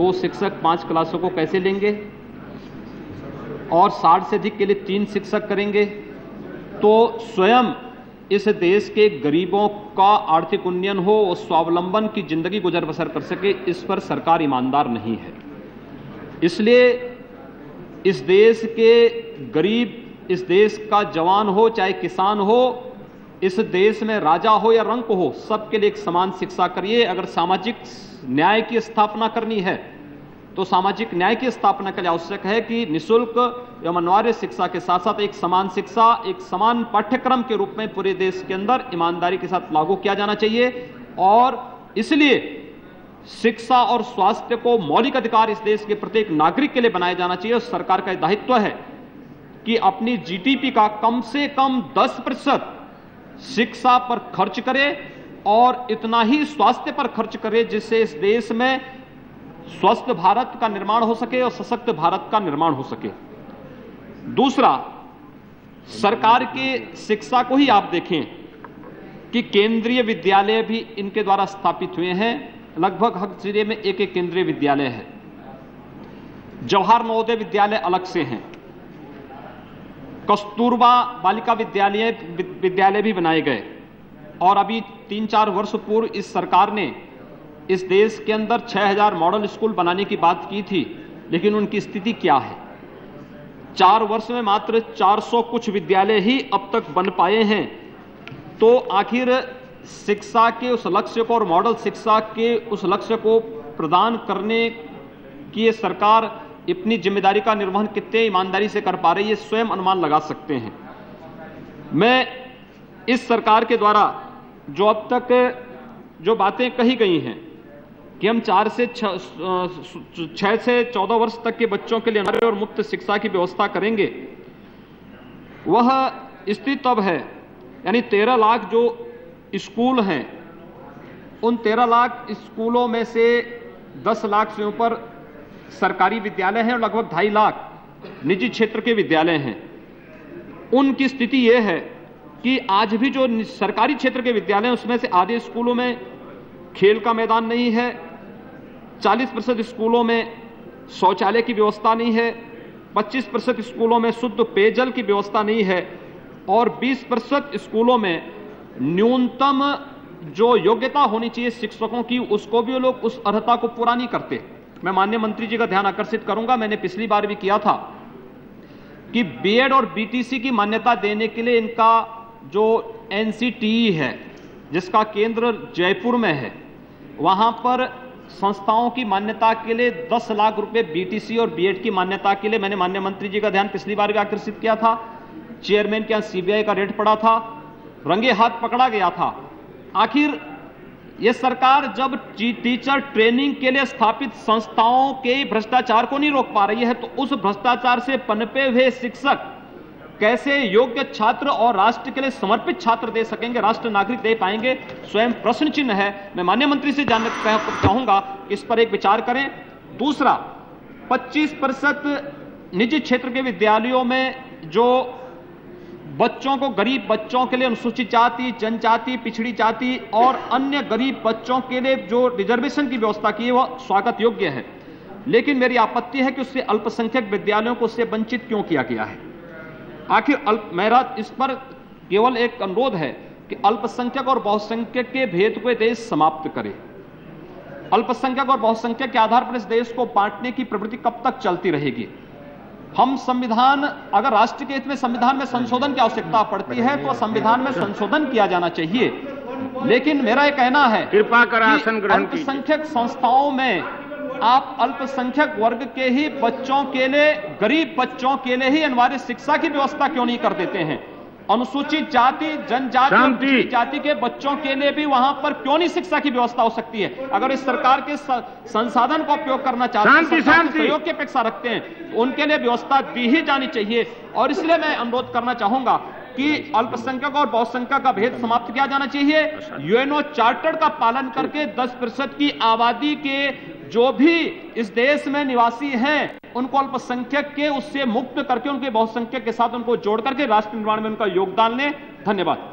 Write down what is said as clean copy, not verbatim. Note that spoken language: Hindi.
2 शिक्षक 5 क्लासों को कैसे लेंगे और 60 से अधिक के लिए 3 शिक्षक करेंगे, तो स्वयं इस देश के गरीबों का आर्थिक उन्नयन हो और स्वावलंबन की जिंदगी गुजर बसर कर सके, इस पर सरकार ईमानदार नहीं है। इसलिए इस देश के गरीब, इस देश का जवान हो चाहे किसान हो, इस देश में राजा हो या रंक हो, सबके लिए एक समान शिक्षा करिए। अगर सामाजिक न्याय की स्थापना करनी है तो सामाजिक न्याय की स्थापना के लिए आवश्यक है कि निःशुल्क एवं अनिवार्य शिक्षा के साथ साथ एक समान शिक्षा, एक समान पाठ्यक्रम के रूप में पूरे देश के अंदर ईमानदारी के साथ लागू किया जाना चाहिए। और इसलिए शिक्षा और स्वास्थ्य को मौलिक अधिकार इस देश के प्रत्येक नागरिक के लिए बनाया जाना चाहिए। और सरकार का दायित्व है कि अपनी जीडीपी का कम से कम 10% शिक्षा पर खर्च करे और इतना ही स्वास्थ्य पर खर्च करे जिससे इस देश में स्वस्थ भारत का निर्माण हो सके और सशक्त भारत का निर्माण हो सके। दूसरा, सरकार की शिक्षा को ही आप देखें कि केंद्रीय विद्यालय भी इनके द्वारा स्थापित हुए हैं। लगभग हर जिले में एक एक केंद्रीय विद्यालय है। जवाहर नवोदय विद्यालय अलग से हैं, कस्तूरबा बालिका विद्यालय भी बनाए गए। और अभी 3-4 वर्ष पूर्व इस सरकार ने इस देश के अंदर 6000 मॉडल स्कूल बनाने की बात की थी, लेकिन उनकी स्थिति क्या है? 4 वर्ष में मात्र 400 कुछ विद्यालय ही अब तक बन पाए हैं। तो आखिर शिक्षा के उस लक्ष्य को और मॉडल शिक्षा के उस लक्ष्य को प्रदान करने की ये सरकार अपनी जिम्मेदारी का निर्वहन कितने ईमानदारी से कर पा रही है, स्वयं अनुमान लगा सकते हैं। मैं इस सरकार के द्वारा जो अब तक जो बातें कही गई हैं कि हम 6 से 14 वर्ष तक के बच्चों के लिए अनिवार्य और मुफ्त शिक्षा की व्यवस्था करेंगे, वह स्थिति तब है, यानी 13 लाख जो स्कूल हैं, उन 13 लाख स्कूलों में से 10 लाख से ऊपर सरकारी विद्यालय हैं और लगभग 2.5 लाख निजी क्षेत्र के विद्यालय हैं। उनकी स्थिति यह है कि आज भी जो सरकारी क्षेत्र के विद्यालय हैं उसमें से आधे स्कूलों में खेल का मैदान नहीं है, 40% स्कूलों में शौचालय की व्यवस्था नहीं है, 25% स्कूलों में शुद्ध पेयजल की व्यवस्था नहीं है और 20% स्कूलों में न्यूनतम जो योग्यता होनी चाहिए शिक्षकों की, उसको भी वो लोग उस अर्हता को पूरा नहीं करते। मैं माननीय मंत्री जी का ध्यान आकर्षित करूंगा, मैंने पिछली बार भी किया था कि बीएड और बीटीसी की मान्यता देने के लिए इनका जो एनसीटीई है, जिसका केंद्र जयपुर में है, वहां पर संस्थाओं की मान्यता के लिए 10 लाख रुपए बीटीसी और बीएड की मान्यता के लिए मैंने माननीय मंत्री जी का ध्यान पिछली बार भी आकर्षित किया था। चेयरमैन के यहां सीबीआई का रेड पड़ा था, रंगे हाथ पकड़ा गया था। आखिर यह सरकार जब टीचर ट्रेनिंग के लिए स्थापित संस्थाओं के भ्रष्टाचार को नहीं रोक पा रही है, तो उस भ्रष्टाचार से पनपे हुए शिक्षक कैसे योग्य छात्र और राष्ट्र के लिए समर्पित छात्र दे सकेंगे, राष्ट्र नागरिक दे पाएंगे? स्वयं प्रश्न चिन्ह है। मैं माननीय मंत्री से जानना चाहूंगा कि इस पर एक विचार करें। दूसरा, 25% निजी क्षेत्र के विद्यालयों में जो बच्चों को, गरीब बच्चों के लिए अनुसूचित जाति, जनजाति, पिछड़ी जाति और अन्य गरीब बच्चों के लिए जो रिजर्वेशन की व्यवस्था की है वह स्वागत योग्य है, लेकिन मेरी आपत्ति है कि उससे अल्पसंख्यक विद्यालयों को उससे वंचित क्यों किया गया है? आखिर मेरा इस पर केवल एक अनुरोध है कि अल्पसंख्यक और बहुसंख्यक के भेद को देश समाप्त करे। अल्पसंख्यक और बहुसंख्यक के आधार पर इस देश को बांटने की प्रवृत्ति कब तक चलती रहेगी? हम संविधान, अगर राष्ट्र के हित में संविधान में संशोधन की आवश्यकता पड़ती है तो संविधान में संशोधन किया जाना चाहिए, लेकिन मेरा यह कहना है कृपा कर आसन ग्रहण कीजिए। अल्पसंख्यक संस्थाओं में आप अल्पसंख्यक वर्ग के ही बच्चों के लिए, गरीब बच्चों के लिए ही अनिवार्य शिक्षा की व्यवस्था क्यों नहीं कर देते हैं? अनुसूचित जाति, जनजाति और पिछड़ी जाति के बच्चों के लिए भी वहां पर क्यों नहीं शिक्षा की व्यवस्था हो सकती है? अगर इस सरकार के संसाधन का उपयोग करना चाहते हैं, सहयोग की अपेक्षा रखते हैं, तो उनके लिए व्यवस्था दी ही जानी चाहिए। और इसलिए मैं अनुरोध करना चाहूंगा कि अल्पसंख्यक और बहुसंख्यक का भेद समाप्त किया जाना चाहिए। यूएनओ चार्टर का पालन करके 10% की आबादी के जो भी इस देश में निवासी हैं, उनको अल्पसंख्यक के उससे मुक्त करके उनके बहुसंख्यक के साथ उनको जोड़ करके राष्ट्र निर्माण में उनका योगदान लें। धन्यवाद।